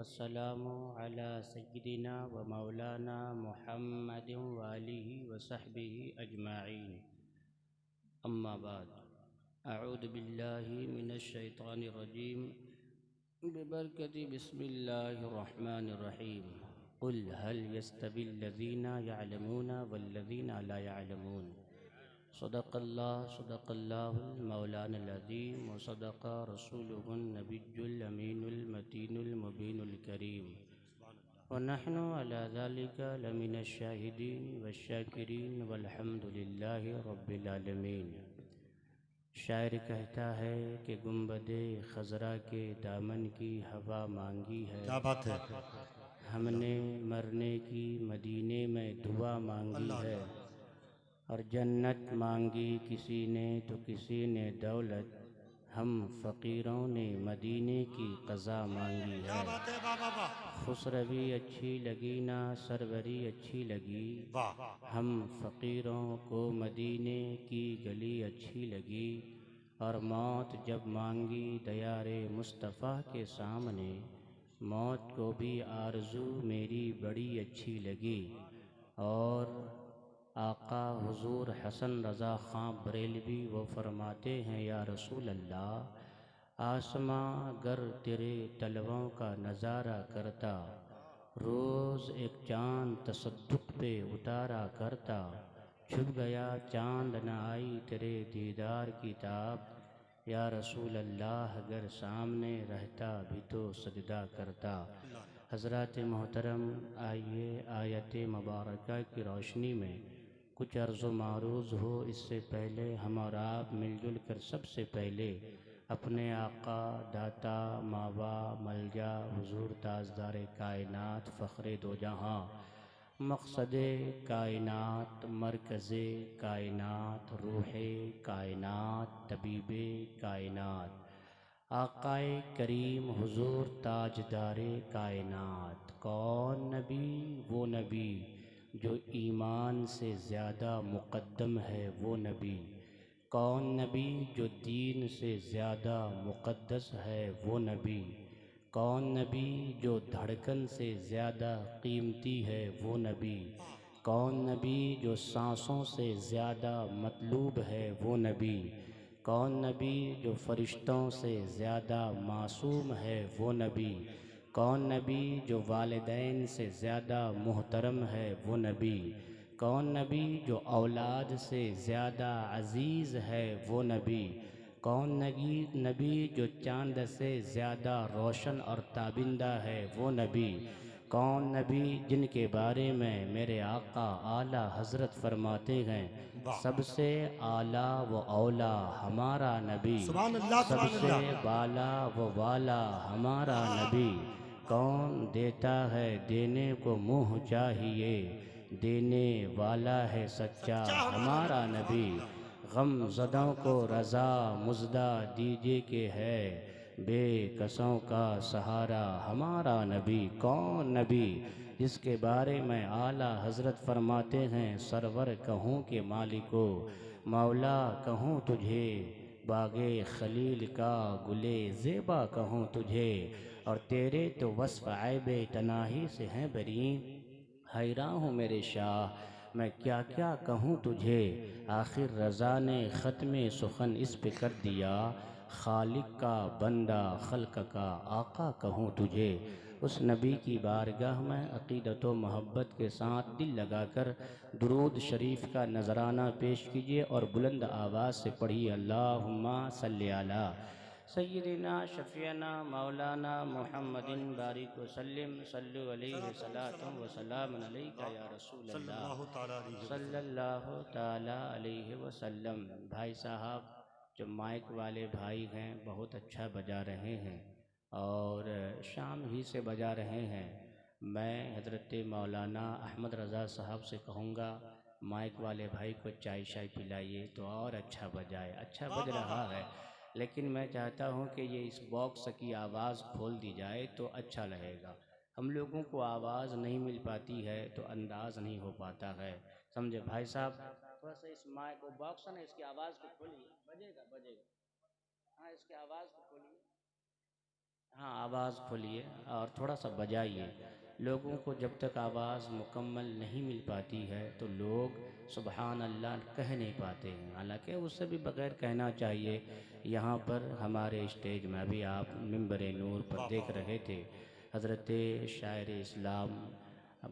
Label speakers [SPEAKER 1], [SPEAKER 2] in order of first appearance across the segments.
[SPEAKER 1] वस्सलामु अला सय्यिदिना व मौलाना मुहम्मदिन व आलिहि व सहबिहि अजमाइन। अम्मा बाद, अऊज़ु बिल्लाहि मिनश शैतानिर रजीम, बिबरकति बिस्मिल्लाहिर रहमानिर रहीम। कुल हल यस्तविल्लज़ीना यअलमूना वल्लज़ीना ला यअलमून। सदक़ल्लाहुल मौलानाल अज़ीम व सदक़ रसूलुहुन नबियुल अमीनुल मतीनुल मुबीनुल करीम व नहनु अला ज़ालिका लमिनश शाहिदीन वश्शाकिरीन वल्हम्दुलिल्लाहि रब्बिल आलमीन। शायर कहता है कि गुंबदे खज़रा के दामन की हवा मांगी है,
[SPEAKER 2] क्या बात है।
[SPEAKER 1] हमने मरने की मदीने में दुआ मांगी है। और जन्नत मांगी किसी ने तो किसी ने दौलत, हम फ़कीरों ने मदीने की क़ज़ा मांगी है। खुसरवी अच्छी लगी ना सरवरी अच्छी लगी, हम फ़कीरों को मदीने की गली अच्छी लगी। और मौत जब मांगी दयारे मुस्तफ़ा के सामने, मौत को भी आरज़ू मेरी बड़ी अच्छी लगी। और आका हुजूर हसन रज़ा ख़ां बरेलवी वो फरमाते हैं, या रसूल अल्लाह, आसमां गर तेरे तलवों का नज़ारा करता, रोज़ एक चाँद तसद्दुक़ पे उतारा करता। छुप गया चाँद न आई तेरे दीदार की ताब, या रसूल अल्लाह अगर सामने रहता भी तो सजदा करता। हज़रात मोहतरम, आइए आयत मुबारका की रोशनी में कुछ अर्ज़ व मारूज़ हो। इससे पहले हम और आप मिलजुल कर सबसे पहले अपने आका दाता मावा मलजा हुजूर ताजदार कायनात फ़ख्रे दो जहाँ, मक़सदे कायनात मरकज़े कायनात रूहे कायनात तबीबे कायनात आकाए करीम हुजूर ताजदारे कायनात। कौन नबी? वो नबी जो ईमान से ज़्यादा मुक़द्दम है, वो नबी। कौन नबी? जो दीन से ज़्यादा मुक़द्दस है, वो नबी। कौन नबी? जो धड़कन से ज़्यादा कीमती है, वो नबी। कौन नबी? जो सांसों से ज़्यादा मतलूब है, वो नबी। कौन नबी? जो फ़रिश्तों से ज़्यादा मासूम है, वो नबी। कौन नबी? जो वालिदैन से ज़्यादा मुहतरम है, वो नबी। कौन नबी? जो औलाद से ज़्यादा अज़ीज़ है, वो नबी। कौन नबी जो चाँद से ज़्यादा रोशन और ताबिंदा है, वो नबी। कौन नबी जिनके बारे में मेरे आका आला हज़रत फरमाते हैं, सबसे आला व औला हमारा नबी, सबसे बाला व वाला हमारा नबी। कौन देता है देने को मुँह चाहिए, देने वाला है सच्चा हमारा नबी। गम ज़दों को रज़ा मुज़दा दीजिए कि है, बेकसों का सहारा हमारा नबी। कौन नबी जिसके बारे में आला हज़रत फरमाते हैं, सरवर कहूँ के मालिको मौला कहूँ तुझे, बागे खलील का गुले ज़ेबा कहूँ तुझे। और तेरे तो वस्फ़ ऐबे तनाही से हैं बरी, हैरान हूँ मेरे शाह मैं क्या क्या कहूँ तुझे। आखिर रज़ा ने ख़त्मे सुखन इस पे कर दिया, खालिक का बंदा खल्क का आका कहूँ तुझे। उस नबी की बारगाह में अक़ीदत व मोहब्बत के साथ दिल लगाकर दुरूद शरीफ का नजराना पेश कीजिए और बुलंद आवाज़ से पढ़िए, अल्लाहुम्मा सल्ली अला सय्यिदिना शफ़ीना मौलाना मुहम्मदिन बारिक वसल्लिम सल्लु अलैहि सलातुम व सलामुन अलैका या रसूल अल्लाह सल्लल्लाहु ताला अलैहि वसल्लम। भाई साहब, जो माइक वाले भाई हैं बहुत अच्छा बजा रहे हैं और शाम ही से बजा रहे हैं। मैं हज़रत मौलाना अहमद रज़ा साहब से कहूँगा, माइक वाले भाई को चाय शाय पिलाइए तो और अच्छा बजाए। अच्छा बज रहा है, लेकिन मैं चाहता हूँ कि ये इस बॉक्स की आवाज़ खोल दी जाए तो अच्छा रहेगा। हम लोगों को आवाज़ नहीं मिल पाती है तो अंदाज़ नहीं हो पाता है, समझे भाई साहब। थोड़ा सा इस माइक को बॉक्स है ना, इसकी आवाज़ को खोलिए, बजेगा बजेगा। हाँ, इसकी आवाज़ को खोलिए। हाँ, आवाज़ खोलिए और थोड़ा सा बजाइए। लोगों को जब तक आवाज़ मुकम्मल नहीं मिल पाती है तो लोग सुबहान अल्लाह कह नहीं पाते हैं, हालांकि उससे भी बगैर कहना चाहिए। यहाँ पर हमारे स्टेज में अभी आप मिंबर नूर पर
[SPEAKER 2] वाह
[SPEAKER 1] देख
[SPEAKER 2] वाह वाह।
[SPEAKER 1] रहे थे, हज़रत शायर इस्लाम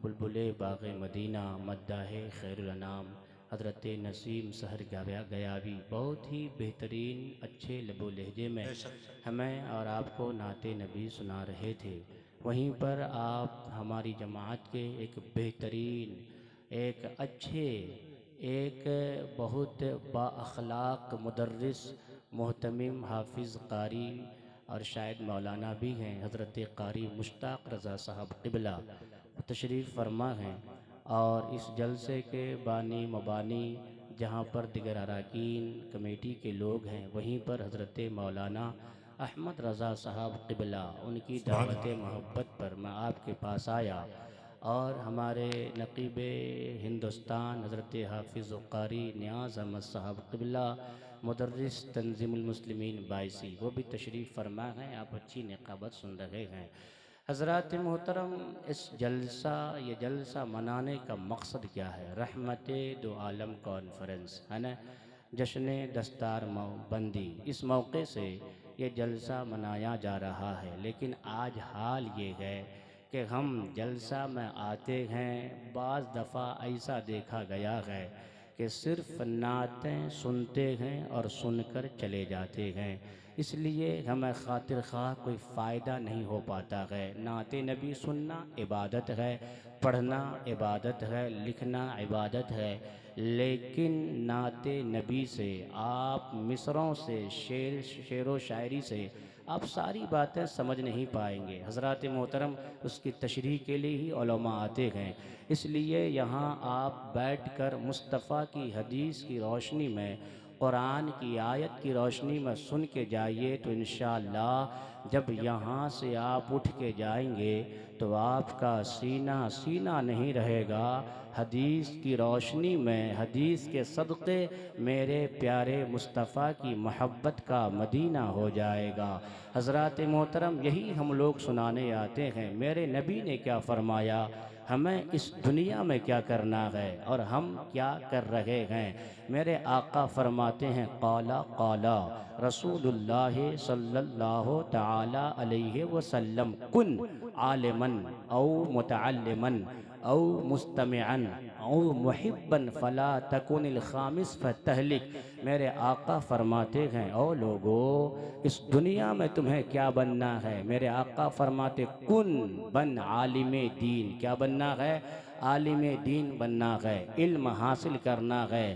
[SPEAKER 1] बुलबुल बाग़ मदीना मद्दाह खैरुल अनाम हज़रत नसीम सहर गयावी बहुत ही बेहतरीन अच्छे लबो लहजे में
[SPEAKER 2] बेशक।
[SPEAKER 1] हमें और आपको नाते नबी सुना रहे थे। वहीं पर आप हमारी जमात के एक बेहतरीन, एक अच्छे, एक बहुत बाअखलाक मुदर्रिस मोहतमिम हाफिज़ कारी और शायद मौलाना भी हैं, हज़रत कारी मुश्ताक़ रज़ा साहब क़िबला तशरीफ़ फरमा हैं। और इस जलसे के बानी मबानी जहाँ पर दिगर अरकान कमेटी के लोग हैं, वहीं पर हज़रत मौलाना अहमद रज़ा साहब क़िबला उनकी
[SPEAKER 2] सुभान
[SPEAKER 1] दावत
[SPEAKER 2] अल्लाह।
[SPEAKER 1] मोहब्बत पर मैं आपके पास आया। और हमारे नक़ीब हिंदुस्तान हज़रत हाफिज़ क़ारी नियाज़ अहमद साहब क़िबला मुदर्रिस तंज़ीमुल मुस्लिमीन बायसी वो भी तशरीफ़ फरमा हैं। आप अच्छी निक़ाबत सुन रहे हैं। हज़रात मोहतरम, इस ये जलसा मनाने का मकसद क्या है? रहमत दो आलम कॉन्फ्रेंस है ना, जश्न दस्तार बंदी, इस मौके से ये जलसा मनाया जा रहा है। लेकिन आज हाल ये है कि हम जलसा में आते हैं, बाज़ दफ़ा ऐसा देखा गया है कि सिर्फ़ नातें सुनते हैं और सुनकर चले जाते हैं। इसलिए हमें खातिर ख़्वाह कोई फ़ायदा नहीं हो पाता है। नाते नबी सुनना इबादत है, पढ़ना इबादत है, लिखना इबादत है, लेकिन नाते नबी से आप मिसरों से शेर व शायरी से आप सारी बातें समझ नहीं पाएंगे। हज़रात मोहतरम, उसकी तशरीह के लिए ही उलमा आते हैं। इसलिए यहाँ आप बैठकर मुस्तफ़ा की हदीस की रोशनी में, कुरान की आयत की रोशनी में सुन के जाइए तो इंशाअल्लाह जब यहाँ से आप उठ के जाएंगे तो आपका सीना सीना नहीं रहेगा। हदीस की रोशनी में, हदीस के सदक़े मेरे प्यारे मुस्तफ़ा की मोहब्बत का मदीना हो जाएगा। हज़रात मोहतरम, यही हम लोग सुनाने आते हैं। मेरे नबी ने क्या फ़रमाया, हमें इस दुनिया में क्या करना है और हम क्या कर रहे हैं। मेरे आका फरमाते हैं, क़ाला क़ाला रसूलुल्लाह सल्लल्लाहु तआला अलैहि वसल्लम, कुन आलिमन औ मुतअल्लिमन औ मुस्तमिअन औ मुहिब्बन फला तकुनिल खामिस फतहलिक। मेरे आका फरमाते हैं, ओ लोगो, इस दुनिया में तुम्हें क्या बनना है? मेरे आका फरमाते, कुन, बन आलिमे दीन। क्या बनना है? आलिमे दीन बनना है, इल्म हासिल करना है,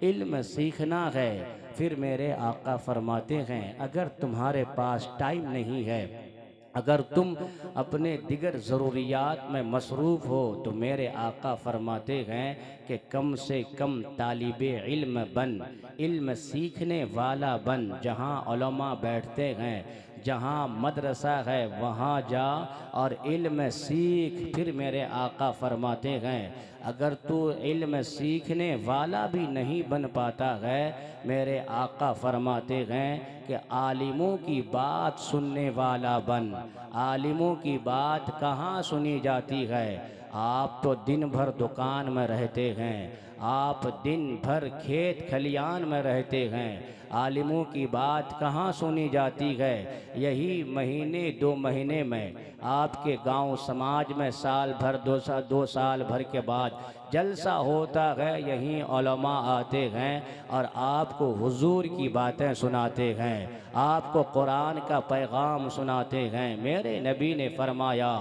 [SPEAKER 1] इल्म सीखना है। फिर मेरे आका फरमाते हैं, अगर तुम्हारे पास टाइम नहीं है, अगर तुम अपने दिगर ज़रूरियात में मसरूफ़ हो, तो मेरे आका फरमाते हैं कि कम से कम तालिबे इल्म बन, इल्म सीखने वाला बन। जहाँ उलमा बैठते हैं, जहाँ मदरसा है, वहाँ जा और इल्म सीख। फिर मेरे आका फरमाते हैं, अगर तू इल्म सीखने वाला भी नहीं बन पाता है, मेरे आका फरमाते हैं कि आलिमों की बात सुनने वाला बन। आलिमों की बात कहाँ सुनी जाती है? आप तो दिन भर दुकान में रहते हैं, आप दिन भर खेत खलियान में रहते हैं, आलिमों की बात कहाँ सुनी जाती है? यही महीने 2 महीने में आपके गांव समाज में साल भर 2 साल भर के बाद जलसा होता है, यहीं उलमा आते हैं और आपको हुजूर की बातें सुनाते हैं, आपको कुरान का पैगाम सुनाते हैं। मेरे नबी ने फरमाया,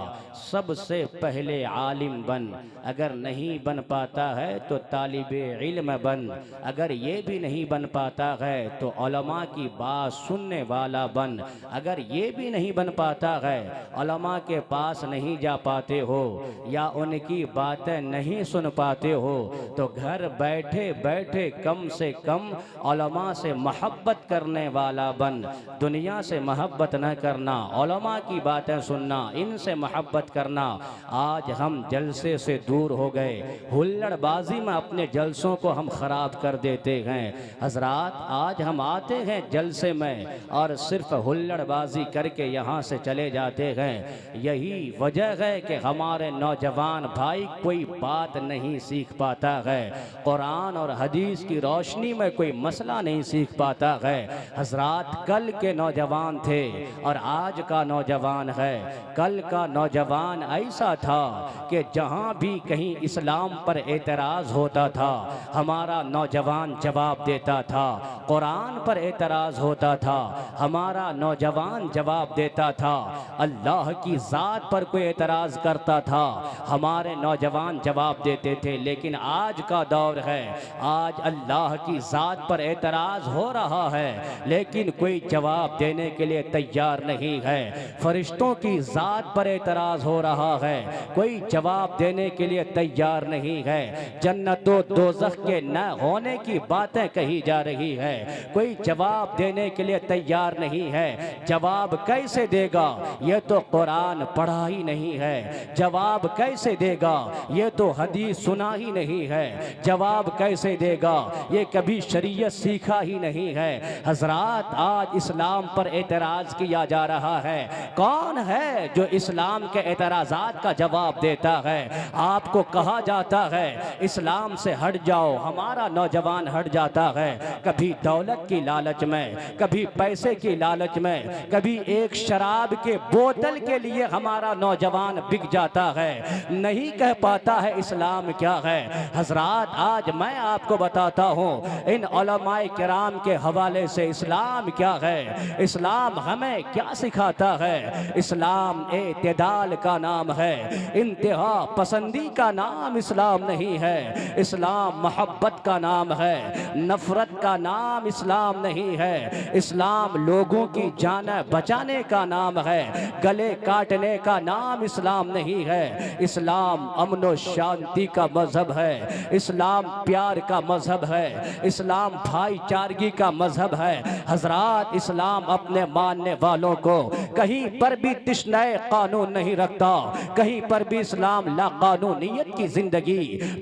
[SPEAKER 1] सबसे पहले आलिम बन। अगर नहीं बन पाता है तो तालिबे इल्म बन। अगर ये भी नहीं बन पाता है तो उलमा की बात सुनने वाला बन। अगर ये भी नहीं बन पाता है, उलमा के पास नहीं जा पाते हो या उनकी बातें नहीं सुन पाते हो, तो घर बैठे बैठे कम से कम उलमा से मोहब्बत करने वाला अल्लाह बन, दुनिया से मोहब्बत न करना, उलमा की बातें सुनना, इनसे मोहब्बत करना। आज हम जलसे से दूर हो गए, हुल्लड़बाजी में अपने जलसों को हम ख़राब कर देते हैं। हजरात, आज हम आते हैं जलसे में और सिर्फ हुल्लड़बाजी करके यहाँ से चले जाते हैं। यही वजह है कि हमारे नौजवान भाई कोई बात नहीं सीख पाता है, कुरान और हदीस की रोशनी में कोई मसला नहीं सीख पाता है। हजरात, कल के नौजवान थे और आज का नौजवान है। कल का नौजवान ऐसा था कि जहाँ भी कहीं इस्लाम पर एतराज़ होता था, हमारा नौजवान जवाब देता था। कुरान पर एतराज़ होता था, हमारा नौजवान जवाब देता था। अल्लाह की ज़ात पर कोई एतराज़ करता था, हमारे नौजवान जवाब देते थे। लेकिन आज का दौर है, आज अल्लाह की ज़ात पर एतराज़ हो रहा है, लेकिन कोई जवाब देने के लिए तैयार नहीं है। फरिश्तों की ज़ात पर एतराज़ हो रहा है, कोई जवाब देने के लिए तैयार नहीं है। जन्नत व दोज़ख के न होने की बातें कही जा रही है, कोई जवाब देने के लिए तैयार नहीं है। जवाब कैसे देगा, ये तो कुरान पढ़ा ही नहीं है। जवाब कैसे देगा, ये तो हदीस सुना ही नहीं है। जवाब कैसे देगा, ये कभी शरीयत सीखा ही नहीं है। हजरात, आज इस्लाम पर एतराज़ किया जा रहा है। कौन है जो इस्लाम के एतराज़ात का जवाब देता है? आपको कहा जाता है इस्लाम से हट जाओ, हमारा नौजवान हट जाता है। कभी दौलत की लालच में, कभी पैसे की लालच में, कभी एक शराब के बोतल के लिए हमारा नौजवान बिक जाता है, नहीं कह पाता है इस्लाम क्या है। हजरात, आज मैं आपको बताता हूँ इन उलमाए किराम के हवाले से इस्लाम क्या है, इस्लाम हमें क्या सिखाता है। इस्लाम एतदाल का नाम है, इंतहा पसंदी का नाम इस्लाम नहीं है। इस्लाम मोहब्बत का नाम है, नफरत का नाम इस्लाम नहीं है। इस्लाम लोगों की जान बचाने का नाम है, गले काटने का नाम इस्लाम नहीं है। इस्लाम अमन व शांति का मजहब है, इस्लाम प्यार का मजहब है, इस्लाम भाईचारगी का मजहब है। हजरात, इस्लाम अपने मानने वालों को कहीं पर भी तिश्नाए कानून नहीं रखता, कहीं पर भी इस्लाम लाकानूनियत की जिंदगी,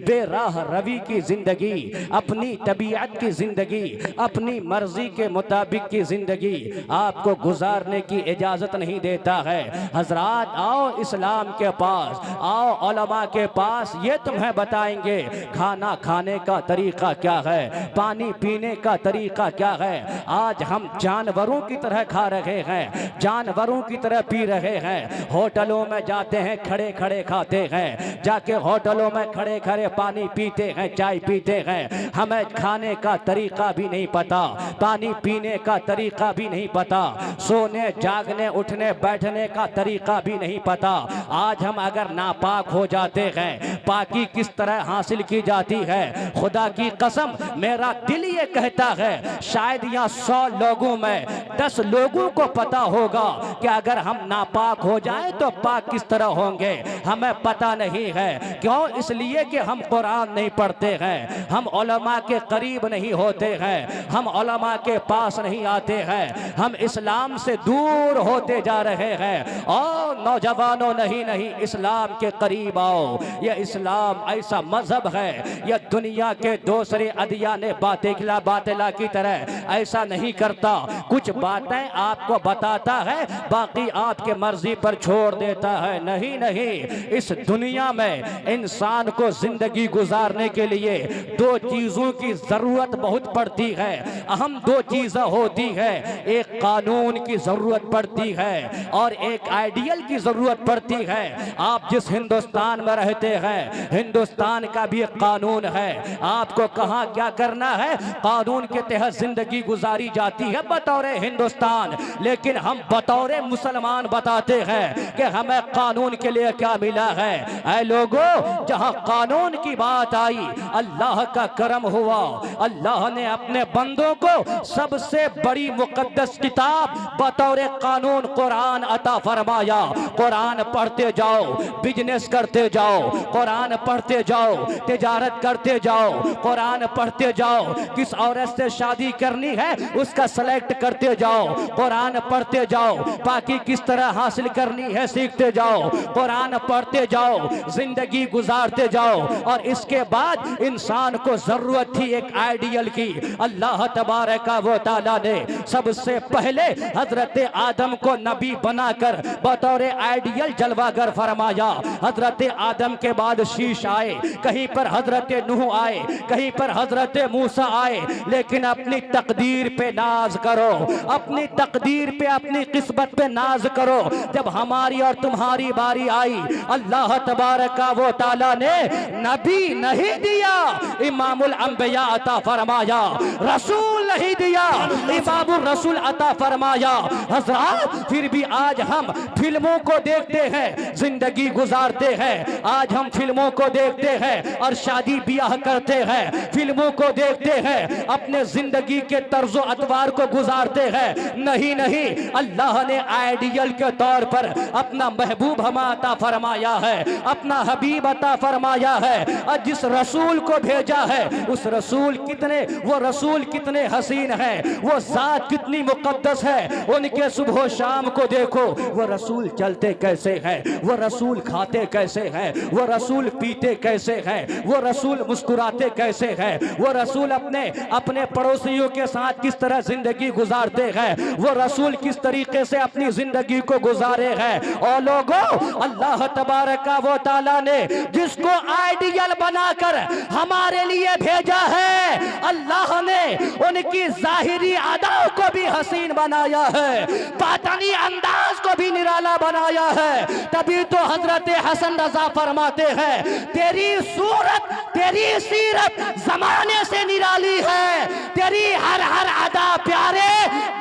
[SPEAKER 1] बेराह रवी की जिंदगी, अपनी तबीयत की जिंदगी, अपनी मर्जी के मुताबिक की जिंदगी आपको गुजारने की इजाजत नहीं देता है। हजरात, आओ इस्लाम के पास, आओ उलमा के पास, ये तुम्हें बताएंगे खाना खाने का तरीका क्या है, पानी पीने का तरीका क्या है। आज हम जानवरों की तरह खा रहे हैं, जानवरों की तरह पी रहे हैं। होटलों में जाते हैं, खड़े खड़े खाते हैं, जाके होटलों में खड़े खड़े पानी पीते हैं, चाय पीते हैं। हमें खाने का तरीका भी नहीं पता, पानी पीने का तरीका भी नहीं पता, सोने जागने उठने बैठने का तरीका भी नहीं पता। आज हम अगर नापाक हो जाते हैं, पाकी किस तरह हासिल की जाती है, खुदा की कसम मेरा दिल ये कहता है शायद यहाँ 100 लोगों में 10 लोगों को पता होगा कि अगर हम नापाक हो जाएं तो पाक किस तरह होंगे। हमें पता नहीं है, क्यों? इसलिए कि हम कुरान नहीं पढ़ते हैं, हम उलमा के करीब नहीं होते हैं, हम उलमा के पास नहीं आते हैं, हम इस्लाम से दूर होते जा रहे हैं। और नौजवानों, नहीं नहीं, इस्लाम के करीब आओ। यह इस्लाम ऐसा मजहब है, यह दुनिया के दूसरे अदियाने बातिला की तरह ऐसा नहीं करता। कुछ बातें आपको बताता है, बाकी आपके मर्जी पर छोड़ देता है। नहीं नहीं, इस दुनिया में इंसान को जिंदगी गुजारने के लिए 2 चीजों की जरूरत बहुत पड़ती है, अहम 2 चीजें होती है। एक कानून की जरूरत पड़ती है और एक आइडियल की जरूरत पड़ती है। आप जिस हिंदुस्तान में रहते हैं, हिंदुस्तान का भी एक कानून है, आपको कहाँ क्या करना है, कानून के तहत जिंदगी गुजारी जाती है बतौर हिंदुस्तान। लेकिन हम बतौर मुसलमान बताते हैं कि हमें कानून के लिए क्या मिला है। ऐ लोगों, जहां कानून की बात आई, अल्लाह का करम हुआ, अल्लाह ने अपने बंदों को सबसे बड़ी मुकद्दस किताब बतौर कानून कुरान अता फरमाया। कुरान पढ़ते जाओ, बिजनेस करते जाओ, कुरान पढ़ते जाओ, तिजारत करते जाओ, कुरान पढ़ते जाओ, किस औरत से शादी करनी है उसका सेलेक्ट करते जाओ, जाओ, कुरान पढ़ते जाओ, बाकी किस तरह हासिल करनी है सीखते जाओ, कुरान पढ़ते जाओ, जिंदगी गुजारते जाओ। और इसके बाद इंसान को जरूरत थी एक आइडियल की। अल्लाह तबारक व तआला ने सबसे पहले हजरत आदम को नबी बनाकर बतौर आइडियल जलवागर फरमाया। हजरत आदम के बाद शीश आए, कहीं पर हजरत नूह आए, कहीं पर हजरत मूसा आए। लेकिन अपनी तकदीर पे नाज करो, अपनी तकदीर पे, अपनी किस्मत पे नाज करो। जब हमारी और तुम्हारी बारी आई, अल्लाह तबारक व तआला ने नबी नहीं दिया, इमामुल अंबिया अता फरमाया। रसूल नहीं दिया, इमामुर रसूल अता फरमाया। हजरात, फिर भी आज हम फिल्मों को देखते हैं, जिंदगी गुजारते हैं। आज हम फिल्मों को देखते हैं और शादी ब्याह करते हैं, फिल्मों को देखते हैं, अपने जिंदगी के तर्जो अतवार को गुजारते हैं। नहीं नहीं, अल्लाह ने आइडियल के तौर पर अपना महबूब हम अता फरमाया है, अपना हबीब अता फरमाया है। और जिस रसूल को भेजा है, उस रसूल कितने, वो रसूल कितने हसीन है, वो जात कितनी मुकद्दस है। उनके सुबह शाम को देखो, वो रसूल चलते कैसे हैं, वो रसूल खाते कैसे हैं, वो रसूल पीते कैसे हैं, वो रसूल मुस्कुराते कैसे हैं, वो रसूल अपने अपने पड़ोसियों के साथ किस तरह जिंदगी गुजारते हैं, वो रसूल किस तरीके से अपनी जिंदगी को गुजारे हैं। और लोगों, अल्लाह तबारक व तआला ने जिसको आइडियल बनाकर हमारे लिए भेजा है, अल्लाह ने उनकी जाहिरी अदाओं को भी हसीन बनाया है, बातनी अंदाज को भी निराला बनाया है। तभी तो हजरत हसन रजा फरमाते हैं, तेरी सूरत, तेरी सीरत जमाने से निराली है, तेरी हर हर अदा प्यारे,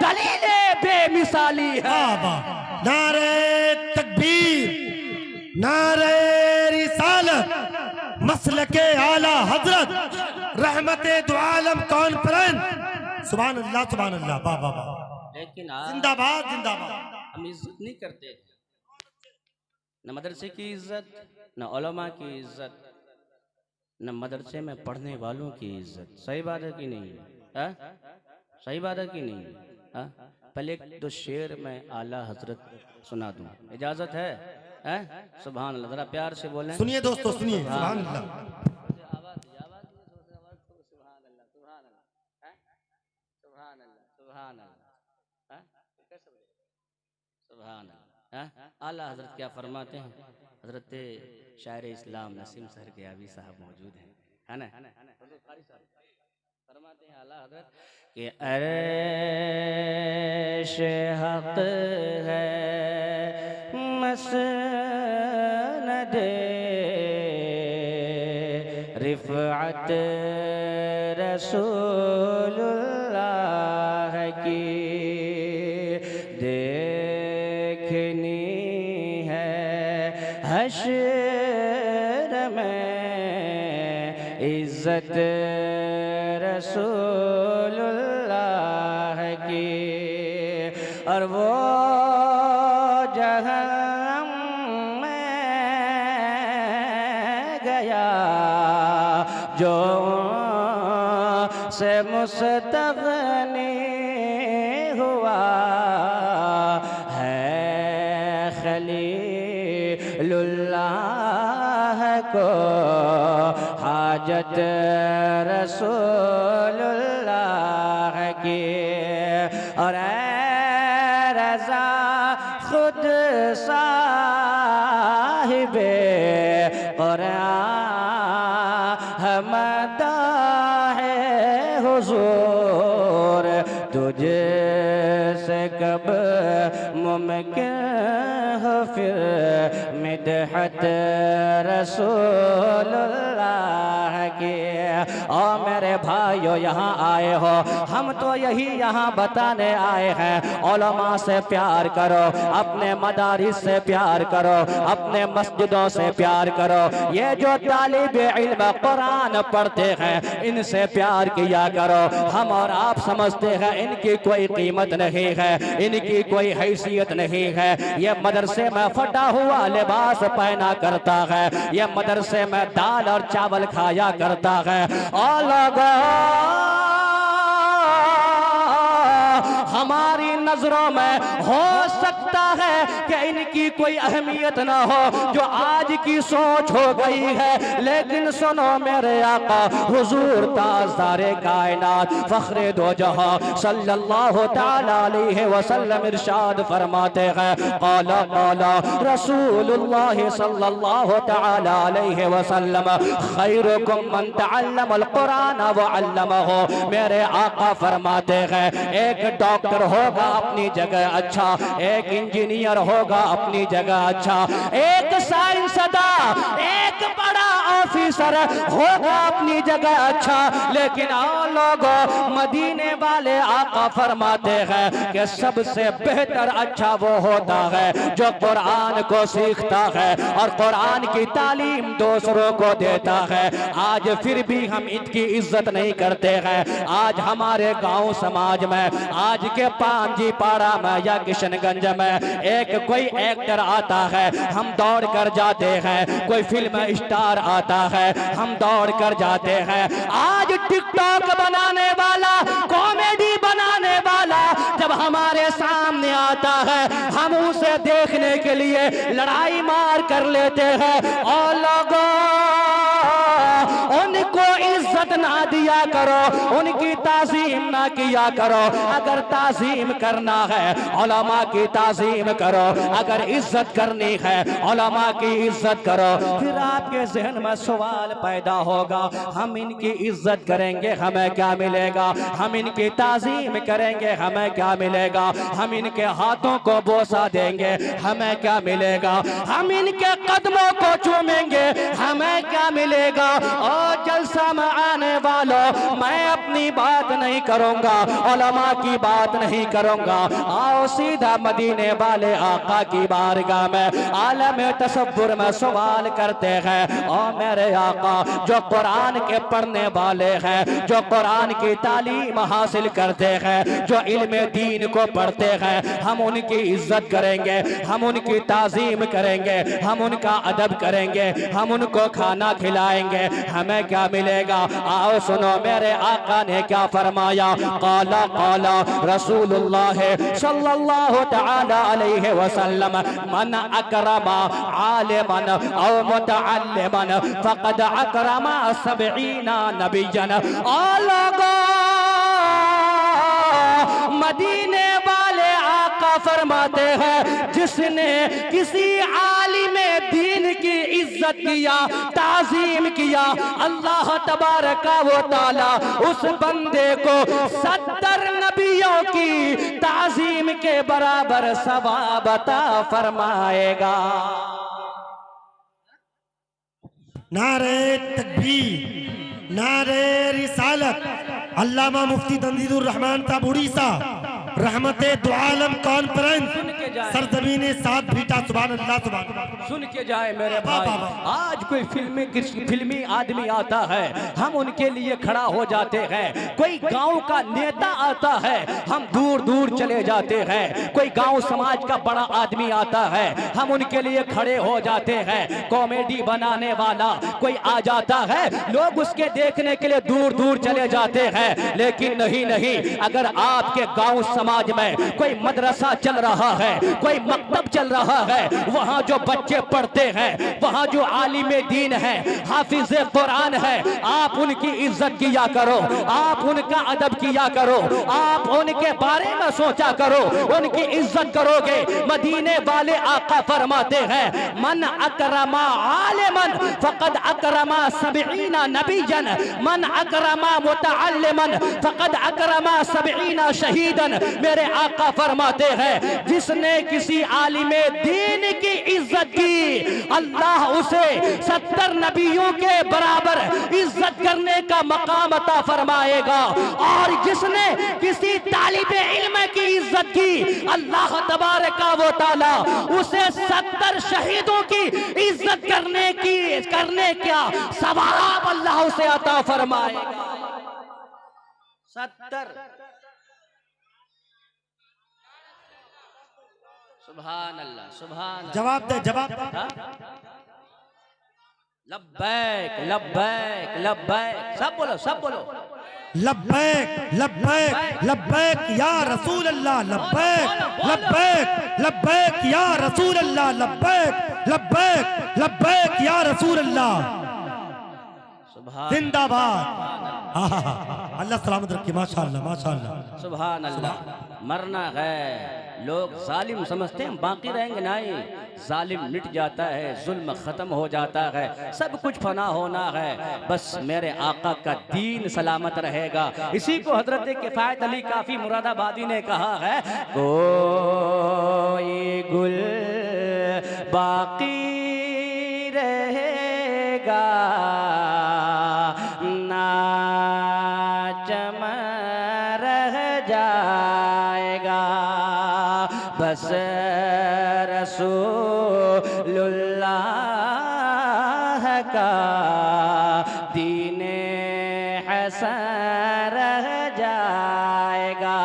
[SPEAKER 1] दलीले बेमिसाली है।
[SPEAKER 2] नारे तकबीर, नारे रिसालत, मसलके आला हजरत, रहमते दो आलम कॉन्फ्रेंस। सुभान अल्लाह, सुभान अल्लाह, वाह वाह वाह।
[SPEAKER 1] लेकिन
[SPEAKER 2] जिंदाबाद जिंदाबाद।
[SPEAKER 1] हम इज्जत नहीं करते, न मदरसे की इज्जत, न उलमा की इज्जत, न मदरसे में पढ़ने वालों की इज्जत। सही बात है कि नहीं है? सही बात है कि नहीं है? पहले एक दो शेर में आला हजरत सुना दूं, इजाजत है? सुभान अल्लाह, जरा प्यार से बोलें।
[SPEAKER 2] सुनिए दोस्तों, सुनिए। सुभान अल्लाह,
[SPEAKER 1] आला हजरत क्या फरमाते हैं? हजरत शायर इस्लाम नसीम सर के अभी साहब मौजूद हैं, है ना? फरमाते हैं आला हजरत कि अर्श हक है मसनद रिफ़अत रसूलुल्लाह की, हश्र में इज्जत रसूलुल्लाह की, और वो जहन्नम में गया जो से मुस्तग़नी हुआ है। खलीलुल्लाह को हाजत रसूलुल्लाह की, और रज़ा खुद साहिबे क़ुरान मदाहे हुज़ूर, तुझसे कब मुमकिन हो फिर मिदहत रसूलुल्लाह की। और मेरे भाइयों, यहाँ आए हो, हम तो यही यहाँ बताने आए हैं, उलमा से प्यार करो, अपने मदारिस से प्यार करो, अपने मस्जिदों से प्यार करो। ये जो तालिब इल्म कुरान पढ़ते हैं, इनसे प्यार किया करो। हम और आप समझते हैं इनकी कोई कीमत नहीं है, इनकी कोई हैसियत नहीं है। ये मदरसे में फटा हुआ लिबास पहना करता है, ये मदरसे में दाल और चावल खाया करता है। और लोगों, हमारी
[SPEAKER 3] नजरों में हो सकता है कि इनकी कोई अहमियत ना हो जो आज की सोच हो गई है, लेकिन सुनो मेरे आका हुजूर ताजदारे कायनात फखरे दो जहां सल्लल्लाहु तआला अलैहि वसल्लम इरशाद फरमाते हैं, क़ाला क़ाला रसूलुल्लाह सल्लल्लाहु तआला अलैहि वसल्लम खैरुकुम मन तअल्लमल कुरान व अल्लमहु। मेरे आका फरमाते हैं एक डॉक्टर होगा अपनी जगह अच्छा, एक इंजीनियर होगा अपनी जगह अच्छा, एक साइंसदान एक बड़ा ऑफिसर होगा अपनी जगह अच्छा, लेकिन आप लोगों मदीने वाले आका फरमाते हैं कि सबसे बेहतर अच्छा वो होता है जो कुरान को सीखता है और कुरान की तालीम दूसरों को देता है। आज फिर भी हम इनकी इज्जत नहीं करते हैं। आज हमारे गांव समाज में, आज के पांजी पाड़ा में या किशनगंज में एक कोई एक्टर आता है, हम दौड़ कर जाते हैं। कोई फिल्म स्टार आता है, हम दौड़ कर जाते हैं। आज टिकटॉक बनाने वाला, कॉमेडी बनाने वाला जब हमारे सामने आता है, हम उसे देखने के लिए लड़ाई मार कर लेते हैं। और लोगों उनको इज्जत ना दिया करो, उनकी ताज़ीम ना किया करो। अगर ताज़ीम करना है उलमा की ताज़ीम करो, अगर इज्जत करनी है उलमा की इज्जत करो। फिर आपके जहन में सवाल पैदा होगा, हम इनकी इज्जत करेंगे हमें क्या मिलेगा, हम इनकी ताज़ीम करेंगे हमें क्या मिलेगा, हम इनके हाथों को बोसा देंगे हमें क्या मिलेगा, हम इनके कदमों को चूमेंगे हमें क्या मिलेगा। और जलसा में आने वालों, मैं अपनी बात नहीं करूंगा, उलमा की बात नहीं करूंगा। आओ सीधा मदीने वाले आका की बारगाह में आलम तसव्वुर में सवाल करते हैं। और मेरे आका जो कुरान के पढ़ने वाले हैं, जो कुरान की तालीम हासिल करते हैं, जो इल्म दीन को पढ़ते हैं, हम उनकी इज्जत करेंगे, हम उनकी ताज़ीम करेंगे, हम उनका अदब करेंगे, हम उनको खाना खिलाएंगे, हमें क्या मिलेगा। आओ सुनो मेरे आका ने क्या फरमाया, क़ाला क़ाला रसूलुल्लाह सल्लल्लाहु तआला अलैहि वसल्लम मन अकरमा आलिमन औ मुतअल्लिमन फ़क़द अकरमा सबईना नबिय्यन। और लोगों मदीने वाले आका फरमाते हैं जिसने किसी आलिम दीन की इज्जत किया, ताज़ीम किया, अल्लाह तबारक व तआला उस बंदे को 70 नबियों की ताज़ीम के बराबर सवाब अता फरमाएगा।
[SPEAKER 2] नारे तकबीर, नारे रिसालत। अल्लामा मुफ्ती तंजीदुर रहमान साहब उड़ीसा, रहमते दो आलम कॉन्फ्रेंस, सरजमीने सात भीटा। सुभान अल्लाह, सुभान अल्लाह।
[SPEAKER 3] सुन के जाए मेरे भाई, आज कोई फिल्मी आदमी आता है, हम उनके लिए खड़ा हो जाते हैं। कोई गांव का नेता आता है, हम दूर दूर चले जाते हैं। कोई गांव समाज का बड़ा आदमी आता है, हम उनके लिए खड़े हो जाते हैं। कॉमेडी बनाने वाला कोई आ जाता है, लोग उसके देखने के लिए दूर दूर चले जाते हैं। लेकिन नहीं नहीं, अगर आपके गांव समाज में कोई मदरसा चल रहा है, कोई मकतब चल रहा है, वहां जो बच्चे पढ़ते हैं, वहां जो आलिम दीन है, हाफिज कुरान है, आप उनकी इज्जत किया करो, आप उनका अदब किया करो, आप उनके बारे में सोचा करो, उनकी इज्जत करोगे। मदीने वाले आका फरमाते हैं मन अकरमा आलिमन फ़क़द अकरमा सबईना नबिय्यन, मन अकरमा मुतअल्लिमन फ़क़द अकरमा सबईना शहीदन। मेरे आका फरमाते हैं जिसने किसी आलिमे दीन की इज्जत की, अल्लाह उसे 70 नबियों के बराबर इज्जत करने का मकाम अता फरमाएगा। और जिसने किसी तालिबे इल्म की इज्जत की, अल्लाह तबारक व तआला उसे 70 शहीदों की इज्जत करने का सवाब अल्लाह उसे अता फरमाएगा। 70। सुभान अल्लाह, सुभान अल्लाह।
[SPEAKER 2] जवाब दे, जवाब।
[SPEAKER 3] लब्बैक लब्बैक लब्बैक, सब बोलो, सब बोलो।
[SPEAKER 2] लब्बैक लब्बैक लब्बैक या रसूल अल्लाह, लब्बैक लब्बैक लब्बैक या रसूल अल्लाह, लब्बैक लब्बैक लब्बैक या रसूल अल्लाह। जिंदाबाद। अल्लाह सलामत रखे। माशाअल्लाह माशाअल्लाह।
[SPEAKER 1] सुभान अल्लाह। मरना है, लोग जालिम समझते हैं बाकी रहेंगे, नहीं, जालिम मिट जाता है, जुल्म खत्म हो जाता है, सब कुछ फना होना है, बस मेरे आका का दीन सलामत रहेगा। इसी को हजरत किफायत अली काफी मुरादाबादी ने कहा है, कोई गुल बाकी रहेगा ना चमन रह जाएगा, बस रसूलुल्लाह का दीने हसन रह जाएगा,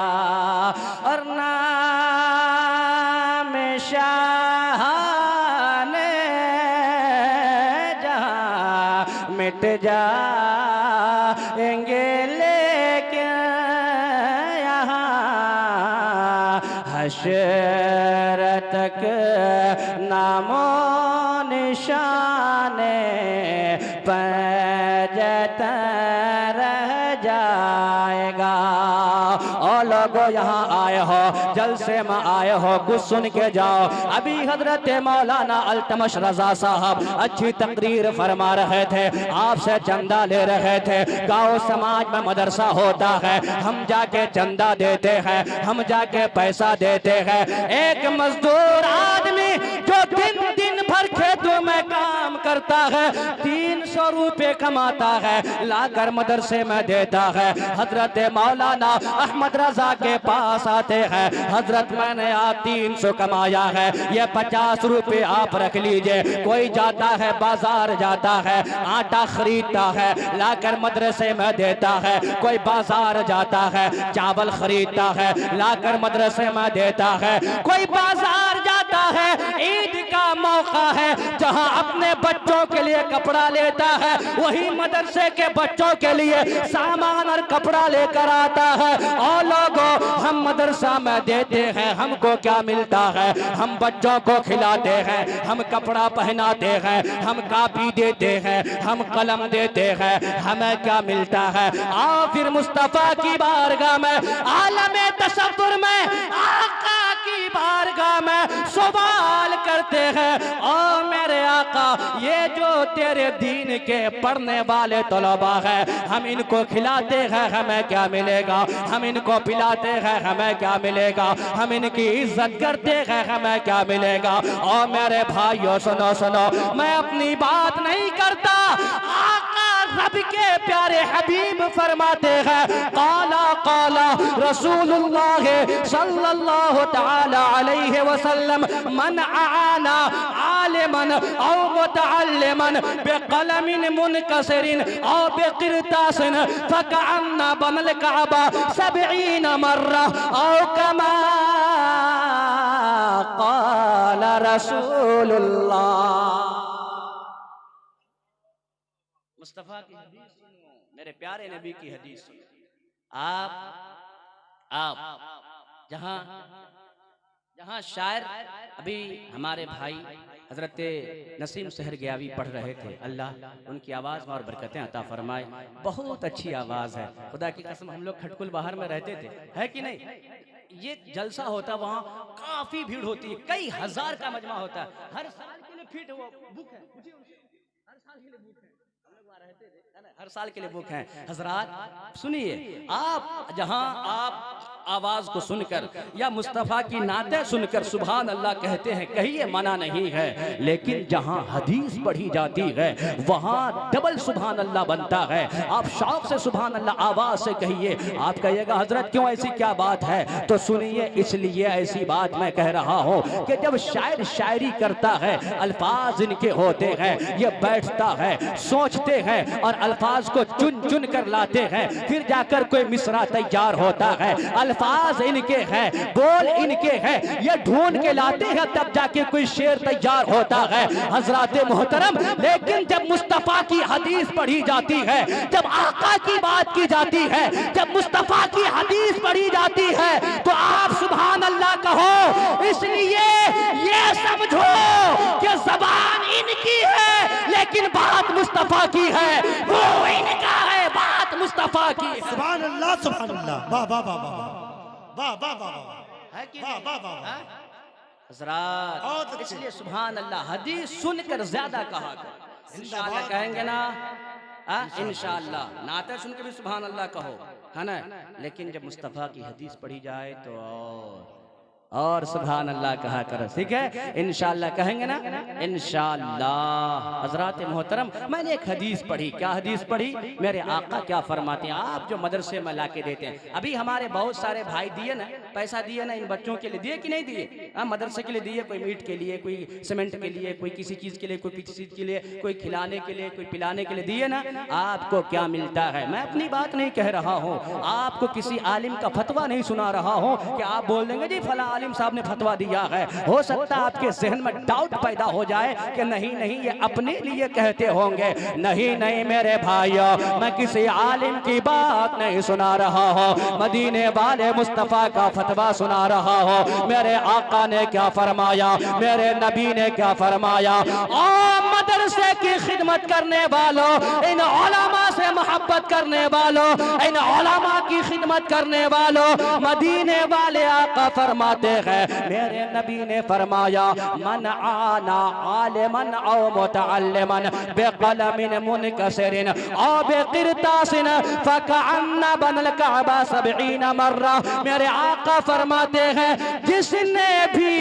[SPEAKER 1] और नाम शाहाने जहां मिट जाएंगे, लेकिन यहाँ हश्र तक नामो निशाने पैजता रह जाएगा। और लोगों यहाँ आए हो, जलसे में आए हो, कुछ सुन के जाओ। अभी हजरत मौलाना अल्तमश रजा साहब अच्छी तकरीर फरमा रहे थे, आपसे चंदा ले रहे थे। गाँव समाज में मदरसा होता है, हम जाके चंदा देते हैं, हम जाके पैसा देते हैं। एक मजदूर आदमी जो दिन भर खेतों में काम करता है, 300 रुपए कमाता है, लाकर मदरसे में देता है। हजरत मौलाना अहमद रजा के पास आते हैं, हजरत मैंने आज 300 कमाया है, ये 50 रुपए आप रख लीजिए। कोई जाता है बाजार जाता है, आटा खरीदता है, लाकर मदरसे में देता है। कोई बाजार जाता है, चावल खरीदता है, लाकर मदरसे में देता है। कोई बाजार जाता है, ईद का मौका है, जहां अपने बच्चों के लिए कपड़ा लेता है, वही मदरसे के बच्चों के लिए सामान और कपड़ा लेकर आता है। और लोगों, हम मदरसा में देते हैं, हमको क्या मिलता है? हम बच्चों को खिलाते हैं, हम कपड़ा पहनाते हैं, हम कापी देते हैं, हम कलम देते हैं, हमें क्या मिलता है? आओ फिर मुस्तफा की बारगाह में, आलमे तसव्वुर में, आका की बारगाह में सवाल करते हैं, ओ मेरे आका, ये जो तेरे दीन के पढ़ने वाले तलबा है, हम इनको खिलाते हैं, हमें क्या मिलेगा? हम इनको पिलाते हैं, हमें क्या मिलेगा? हम इनकी इज्जत करते हैं, हमें क्या मिलेगा? और मेरे भाइयों सुनो सुनो, मैं अपनी बात नहीं करता, आका रब के प्यारे हबीब फरमाते हैं, काला काला रसूलुल्लाह सल्लल्लाहु तआला अलैहि वसल्लम, मन आना आलिमन औ मुतअल्लिमन बिक़लमिन मुनकसिरिन औ बिक़िरतासिन फकअन्ना बनल काबा 70 मर्रा औ कमा क़ाला रसूलुल्लाह। मुस्तफा की हदीस सुनो, मेरे प्यारे नबी की हदीस सुनो। आप जहां जहां शायर अभी हमारे भाई हजरत नसीम सहर गयावी पढ़ रहे थे, अल्लाह उनकी आवाज़ में और बरकतें अता फरमाए। बहुत अच्छी आवाज़ है, खुदा की कसम। हम लोग खटकुल बाहर में रहते थे, है कि नहीं? ये जलसा होता, वहाँ काफ़ी भीड़ होती है, कई हजार का मजमा होता है। हर साल के लिए फिट वो बुक है, हर साल के लिए बुक है, रहते थे, हर साल के लिए बुक हैं। हजरात सुनिए, आप जहां आप आवाज को सुनकर या मुस्तफा की नाते सुनकर सुभान अल्लाह कहते हैं, कहिए मना नहीं है, लेकिन जहां हदीस पढ़ी जाती है वहां डबल सुभान अल्लाह बनता है। आप शौक से सुभान अल्लाह आवाज से कहिए। आप कहिएगा हजरत क्यों, ऐसी क्या बात है? तो सुनिए, इसलिए ऐसी बात मैं कह रहा हूं कि जब शायर शायरी करता है, अल्फाज इनके होते हैं, ये बैठता है, सोच
[SPEAKER 3] सोचते हैं और अल्फाज को चुन चुन कर लाते हैं, फिर जाकर कोई मिसरा तैयार होता है। अल्फाज इनके हैं, बोल इनके हैं, ये ढूंढ के लाते हैं, तब जाके कोई शेर तैयार होता है। हजरात मोहतरम, लेकिन जब मुस्तफा की हदीस पढ़ी जाती है, जब आका की बात की जाती है, जब मुस्तफा की हदीस पढ़ी जाती है, तो आप सुभान अल्लाह कहो। इसलिए ये समझो कि जबान इनकी है लेकिन बात मुस्तफा की है, वो इनका है, बात मुस्तफा की है।
[SPEAKER 2] सुभान अल्लाह, सुभान अल्लाह, वाह वाह वाह वाह वाह वाह वाह
[SPEAKER 3] है कि
[SPEAKER 2] वाह
[SPEAKER 3] नहीं?
[SPEAKER 2] वाह वाह।
[SPEAKER 3] हाँ? हज़रात, इसलिए सुभान अल्लाह हदीस सुनकर ज्यादा कहा करो। इंशाअल्लाह कहेंगे ना, इंशाअल्लाह नाते सुन के भी सुभान अल्लाह कहो, है ना। लेकिन जब मुस्तफ़ा की हदीस पढ़ी जाए तो और सुभान अल्लाह कहा करो, ठीक है। इंशाअल्लाह कहेंगे ना, इंशाअल्लाह। हजरात मोहतरम, मैंने एक हदीस पढ़ी। क्या हदीस पढ़ी? मेरे आका क्या फरमाते हैं, आप जो मदरसे में ला के देते हैं। अभी हमारे बहुत सारे भाई दिए ना, पैसा दिए ना इन बच्चों के लिए, दिए कि नहीं दिए? हाँ, मदरसे के लिए दिए, कोई मीट के लिए, कोई सीमेंट के लिए, कोई किसी चीज़ के लिए, कोई किसी चीज़ के लिए, कोई खिलाने के लिए, कोई पिलाने के लिए दिए ना। आपको क्या मिलता है? मैं अपनी बात नहीं कह रहा हूँ, आपको किसी आलिम का फतवा नहीं सुना रहा हूँ कि आप बोल देंगे जी फला आलिम साहब ने फतवा दिया है। हो सकता है आपके जहन में डाउट पैदा हो जाए कि नहीं नहीं ये अपने लिए कहते होंगे। नहीं नहीं मेरे भाइयों, मैं किसी आलिम की बात नहीं सुना रहा हूँ, मदीने वाले मुस्तफ़ा का फतवा सुना रहा हूँ। मेरे आका ने क्या फरमाया, मेरे नबी ने क्या फरमाया। और मदरसे की खिदमत करने वालों, इन उलमा से मोहब्बत करने वालों, इन उलमा की खिदमत करने वालों, मदीने वाले आका फरमाते हैं, मेरे नबी ने फरमाया, मन आना आलिमन औ मुतअल्लिमन बिक़लमिन मुनकसिरिन औ बिक़िरतासिन फ़कअन्न बनल कअबा 70 मर्रा। मेरे आका फरमाते हैं, जिसने भी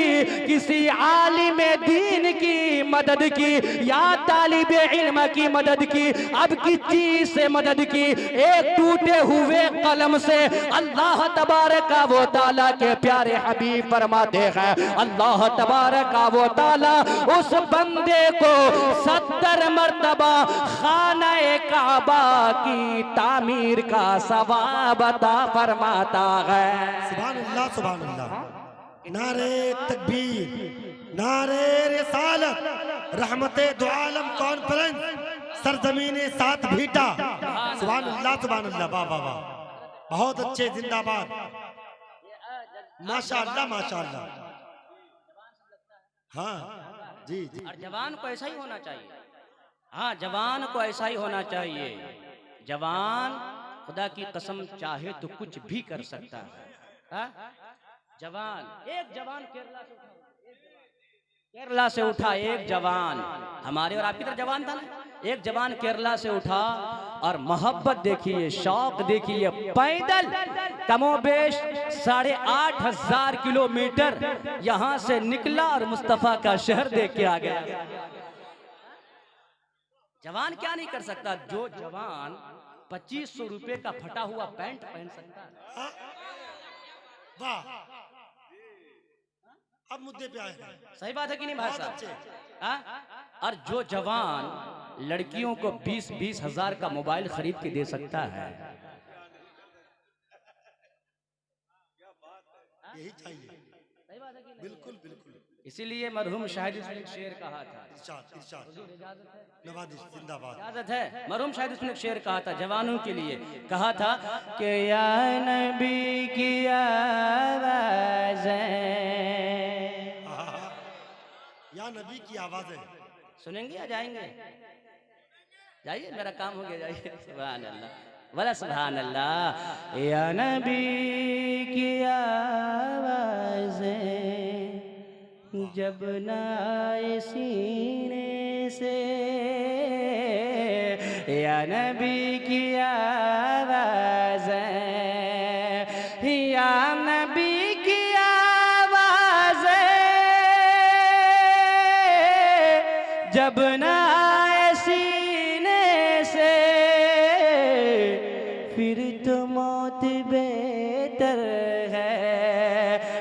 [SPEAKER 3] किसी आलिम दीन की मदद की या तालिब इल्म की मदद की, अब की चीज से मदद की, एक टूटे हुए कलम से, अल्लाह तबारक व तआला के प्यारे हबीब फरमाते हैं, अल्लाह तबारक व तआला उस बंदे को 70 मर्तबा खाने काबा की तामीर का सवाब अता फरमाता है।
[SPEAKER 2] सुभान अल्लाह, सुभान अल्लाह। नारे तकबीर, नारे रिसालत, रहमते दो आलम कॉन्फ्रेंस, सरजमीने सात भीटा। सुभान अल्लाह, सुभान अल्लाह, वाह वाह वाह, बहुत अच्छे, जिंदाबाद, माशाअल्लाह माशाअल्लाह। हाँ जी जी।
[SPEAKER 3] और जवान को ऐसा ही होना चाहिए। हाँ, जवान को ऐसा ही होना चाहिए। जवान खुदा की कसम चाहे तो कुछ भी कर सकता है। हाँ? जवान, एक जवान केरला से उठा, एक जवान हमारे और आपकी तरह जवान था ना, एक जवान केरला से उठा और मोहब्बत देखिए, शौक देखिए, पैदल कमोबेश 8,500 किलोमीटर यहां से निकला और मुस्तफा का शहर देख के आ गया। जवान क्या नहीं कर सकता? जो जवान 2500 रुपए का फटा हुआ पैंट पहन सकता है।
[SPEAKER 2] वाह, अब मुद्दे पे आए हैं।
[SPEAKER 3] सही बात है कि नहीं भाई साहब? और जो जवान लड़कियों को 20-20 हजार का मोबाइल खरीद के दे सकता है,
[SPEAKER 2] यही चाहिए।
[SPEAKER 3] सही बात है कि नहीं?
[SPEAKER 2] बिल्कुल बिल्कुल।
[SPEAKER 3] इसीलिए मरहूम शाहिद इसने एक शेर कहा था,
[SPEAKER 2] इरशाद इरशाद, नवाज़िश जिंदाबाद।
[SPEAKER 3] इजाजत है? मरहूम शाहिद इसने एक शेर कहा था जवानों के लिए, कहा था कि या नबी की आवाज़ें,
[SPEAKER 2] या नबी की आवाज़ें
[SPEAKER 3] सुनेंगे या जाएंगे? जाइए, मेरा काम हो गया, जाइए। सुभान अल्लाह, वाला सुभान अल्लाह। या नबी की आवाज़ें जब न आए सीने से, या नबी की आवाज़ें, या नबी की जब न आए सीने से, फिर तो मौत बेहतर है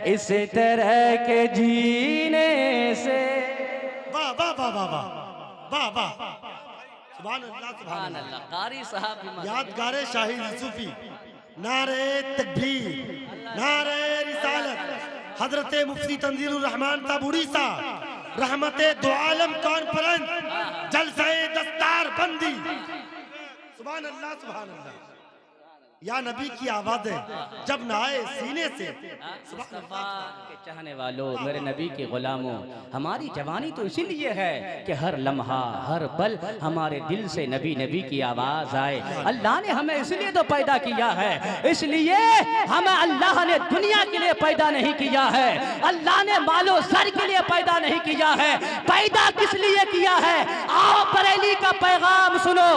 [SPEAKER 3] इस तरह के जीने से।
[SPEAKER 2] वाह वाह वाह वाह वाह वाह वाह, सुभान अल्लाह, सुभान अल्लाह।
[SPEAKER 3] कारी साहब भी मदद।
[SPEAKER 2] यादगार शाही यूसुफी, नारे तकबीर, नारे रिसालत, हजरत मुफ्ती तंजीलुर रहमान साहब उड़ीसा, रहमते दो आलम कॉन्फ्रेंस, जलसाए दस्तार बंदी। सुभान अल्लाह, सुभान अल्लाह। या नबी की आवाज़ें जब ना आए सीने से।
[SPEAKER 3] मुस्तफा के चाहने वालों, मेरे नबी के गुलामों, हमारी जवानी तो इसीलिए है कि हर लम्हा हर पल हमारे दिल से नबी नबी की आवाज़ आए। अल्लाह ने हमें इसलिए तो पैदा किया है, इसलिए हमें अल्लाह ने दुनिया के लिए पैदा नहीं किया है, अल्लाह ने मालो सर के लिए पैदा नहीं किया है। पैदा किस लिए किया है? आओ बरेली का पैगाम सुनो।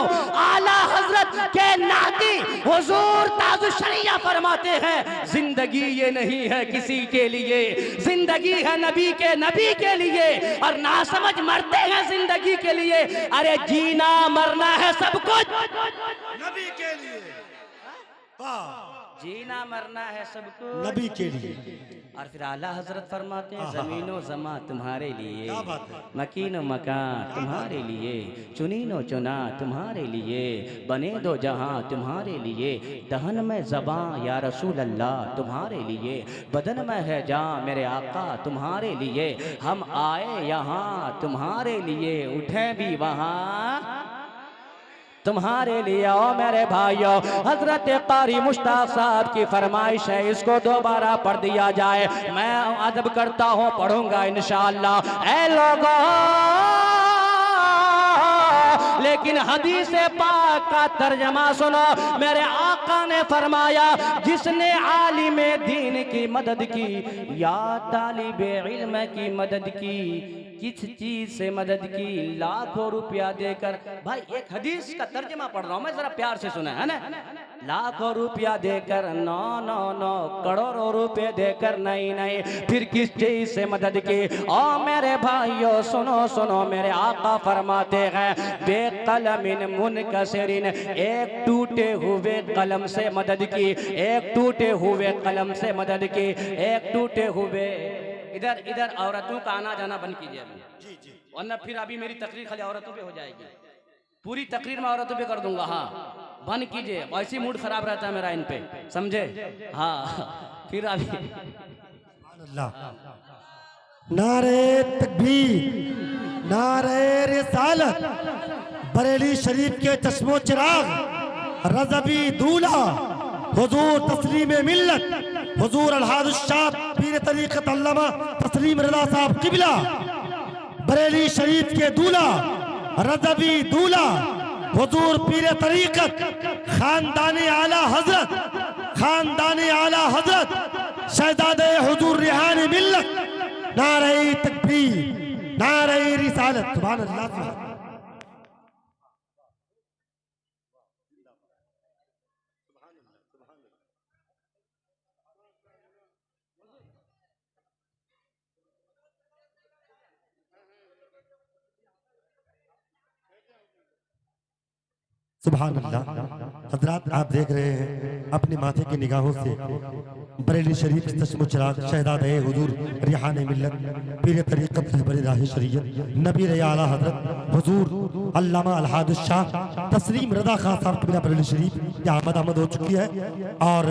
[SPEAKER 3] आला हजरत के नाती हुजूर ताजुशरिया फरमाते हैं, जिंदगी ये नहीं है किसी के लिए, जिंदगी है नबी के लिए, और ना समझ मरते हैं जिंदगी के लिए। अरे जीना मरना है सब कुछ
[SPEAKER 2] नबी के लिए,
[SPEAKER 3] जीना मरना है सबको
[SPEAKER 2] नबी के लिए।
[SPEAKER 3] और फिर आला हजरत फरमाते हैं, जमीनो जमा तुम्हारे लिए,
[SPEAKER 2] क्या बात है?
[SPEAKER 3] मकीनो मकान तुम्हारे लिए, चुनीनो चुना तुम्हारे लिए, बने दो जहां तुम्हारे लिए, दहन में ज़बां या रसूल अल्लाह तुम्हारे लिए, बदन में है जां मेरे आका तुम्हारे लिए। हम आए यहाँ तुम्हारे लिए, उठे भी वहाँ तुम्हारे लिए। ओ मेरे भाइयों, हजरत कारी मुश्ताक साहब की फरमाइश है, इसको दोबारा पढ़ दिया जाए। मैं अदब करता हूँ, पढ़ूंगा इंशाअल्लाह। ऐ लोगों, लेकिन हदीस पाक का तर्जमा सुनो। मेरे आका ने फरमाया, जिसने आलिम दीन की मदद की या तालिब इल्म की मदद की, किस चीज से मदद की? लाखों रुपया देकर। भाई एक हदीस का तर्जमा पढ़ रहा हूं मैं, जरा प्यार से सुना है ना। लाखों रुपया देकर, नो करोड़ों रुपए देकर, नहीं, फिर किस चीज से मदद की? ओ मेरे भाइयों सुनो सुनो, मेरे आका फरमाते हैं, बेकलमिन मुनकसिरिन, एक टूटे हुए कलम से मदद की, एक टूटे हुए कलम से मदद की, एक टूटे हुए। इधर औरतों का आना जाना बंद कीजिए अभी, वरना फिर अभी मेरी तकरीर खाली औरतों पे हो जाएगी। पूरी तकरीर में औरतों पे कर दूंगा। हाँ, बंद कीजिए, ऐसी मूड खराब रहता है मेरा इन पे, समझे? हाँ, फिर अभी
[SPEAKER 2] नारे तकबीर, नारे रिसालत, बरेली शरीफ के चश्मो चिराग, रज़बी दूल्हा, हुजूर तस्लीम मिल्लत, हुजूर अलहादुश्शाह पीर तरीक़त अल्लामा तस्लीम रज़ा साहब किबला, बरेली शरीफ के दूल्हा, रज़बी दूल्हा, हुजूर पीर तरीक़त, खानदानी आला हजरत, खानदानी आला हजरत शहजादे हुजूर रिहानी मिल्लत। नारे तकबीर, नारे रिसालत। सुभान अल्लाह, सुभान अल्लाह। सुभान अल्लाह। हजरात आप देख रहे हैं अपने माथे की निगाहों से बरेली शरीफ चश्मो चिराग शहजादे हुजूर रिहाने मिल्लत पीर तरीक़त रहबर राह शरीयत नबी आला हजरत हुजूर अल्लामा अलहादुश्शाह तस्लीम रज़ा खान साहब की बरेली शरीफ यहाँ आमद हो चुकी है, और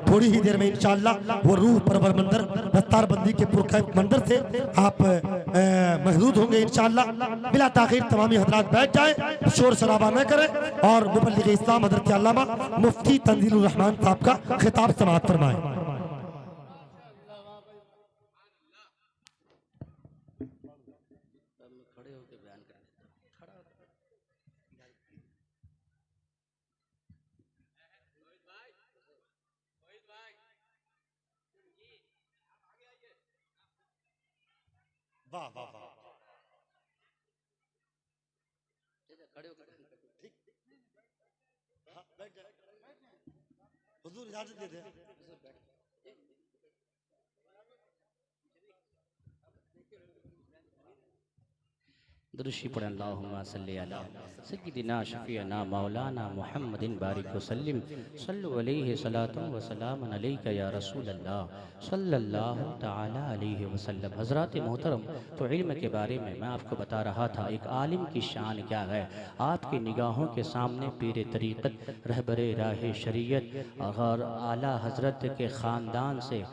[SPEAKER 2] थोड़ी ही देर में इंशाअल्लाह वो रूह परवर मंदिर दस्तार बंदी के पुरखैफ मंदिर से आप महदूद होंगे इंशाअल्लाह। बिला ताखीर तमामी हजरात बैठ जाए, शोर शराबा न करें, और मुबल्लिग इस्लाम हज़रत अल्लामा मुफ्ती तंजीलुर रहमान साहब का खिताब समाअत फरमाएं। वाह वाह वाह, हुजूर इजाजत दे दे।
[SPEAKER 1] दुरुशी पढ़ अल्लाहुम्मा सल्ली अला सय्यिदिना शफीअना मौलाना मुहम्मदिन बारिक वसल्लिम सल्लु अलैहि सलातुम व सलामुन अलैका या रसूल अल्लाह सल्लल्लाहु तआला अलैहि वसल्लम। हज़रात मोहतरम, तो इल्म के बारे में मैं आपको बता रहा था, एक आलिम की शान क्या है। आपकी निगाहों के सामने पीर तरीक़त, रहबरे राह शरीयत और आला हज़रत के ख़ानदान से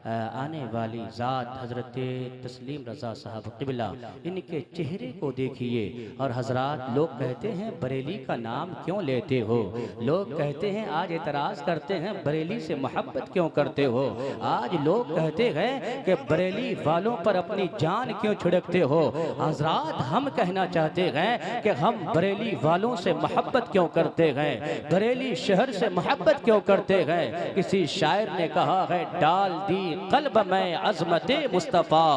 [SPEAKER 1] आने वाली ज़ात हज़रत तस्लीम रज़ा साहब क़िबला, इनके चेहरे को देखिए। और हज़रात, लोग कहते हैं बरेली का नाम क्यों लेते हो, लोग कहते हैं, आज एतराज़ करते हैं बरेली से मोहब्बत क्यों करते हो, आज लोग कहते हैं कि बरेली वालों पर अपनी जान क्यों छिड़कते हो। हज़रात, हम कहना चाहते हैं कि हम बरेली वालों से मोहब्बत क्यों करते हैं, बरेली शहर से मोहब्बत क्यों करते हैं। किसी शायर ने कहा है, डाल दी कल्ब में अज़मते मुस्तफ़ा,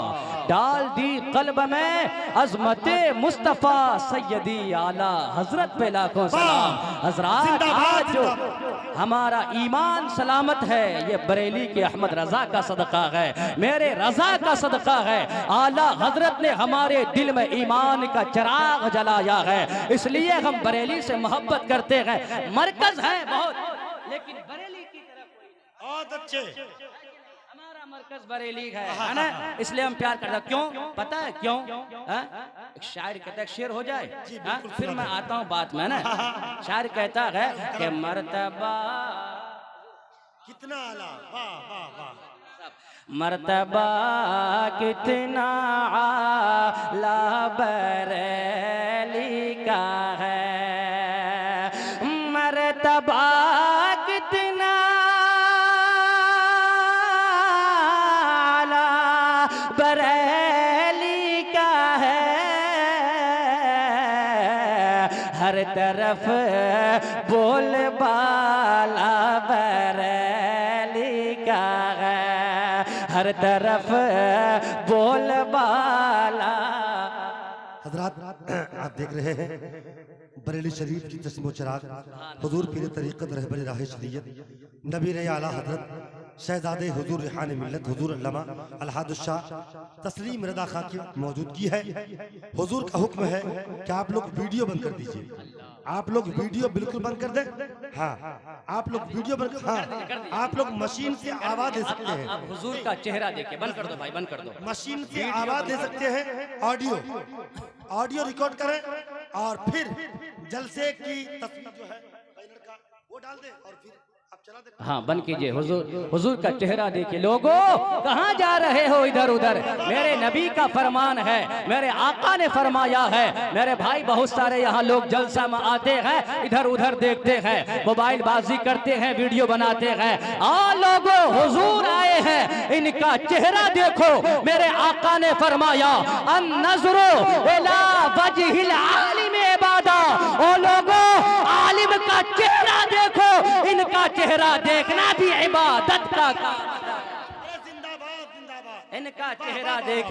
[SPEAKER 1] डाल दी कल्ब में अज़मते मुस्तफ़ा, सैयदी आला हजरत पे लाखों सलाम। हजरात, आज जो हमारा ईमान सलामत है, ये बरेली के अहमद रजा का सदका है, मेरे रजा का सदका है। आला हजरत ने हमारे दिल में ईमान का चिराग जलाया है, इसलिए हम बरेली से मोहब्बत करते हैं। मरकज है बहुत, लेकिन बरेली की तरह कोई
[SPEAKER 2] बहुत अच्छे,
[SPEAKER 1] हमारा मरकज बरेली है ना, इसलिए हम प्यार करते हैं। क्यों पता है क्यों? एक शायर कहता है, शेर हो जाए फिर मैं आता हूँ बात में ना। शायर कहता है कि मर्तबा
[SPEAKER 2] कितना आला, वाह वाह वाह,
[SPEAKER 1] मर्तबा कितना आला बरेली का है, मर्तबा कितना बरेली का है, हर तरफ बोल बाला बरेली का है, हर तरफ बोल बाला।
[SPEAKER 2] हजरात, आप देख रहे हैं बरेली शरीफ की तस्मीर चिराग, हुजूर पीर तरीक़त रहबर राह शरीयत, नबी ने आला हजरत शहजादे हुजूर रिहान मिल्लत हुजूर अल्लामा अलहाद शाह तस्लीम रज़ा खां की मौजूदगी है। हुजूर का हुक्म है कि आप लोग वीडियो बंद कर दीजिए, आप लोग वीडियो बिल्कुल बंद कर दें। हाँ, आप लोग वीडियो बंद कर, हाँ, आप लोग मशीन से आवाज दे सकते हैं।
[SPEAKER 1] आप हुजूर का चेहरा देखिए, बंद कर दो भाई, बंद कर दो।
[SPEAKER 2] मशीन से आवाज दे सकते हैं, ऑडियो रिकॉर्ड करें और फिर जलसे की तस्वीर जो है वो डाल दें और फिर
[SPEAKER 1] हाँ, बंद कीजिए। हुजूर का चेहरा देखिए। लोगों, कहाँ जा रहे हो इधर उधर? मेरे नबी का फरमान है, मेरे आका ने फरमाया है। मेरे भाई, बहुत सारे यहाँ लोग जलसा में आते हैं, इधर उधर देखते हैं, मोबाइल बाजी करते हैं, वीडियो बनाते हैं। लोगों, हुजूर आए हैं, इनका चेहरा देखो। मेरे आका ने फरमाया, अन नज़रो इला वजहिल आलिम इबादा। ओ लोगों, आलिम का चेहरा देखो, इनका चेहरा देखना भी इबादत का काम है।
[SPEAKER 2] जिंदाबाद जिंदाबाद,
[SPEAKER 1] इनका चेहरा देख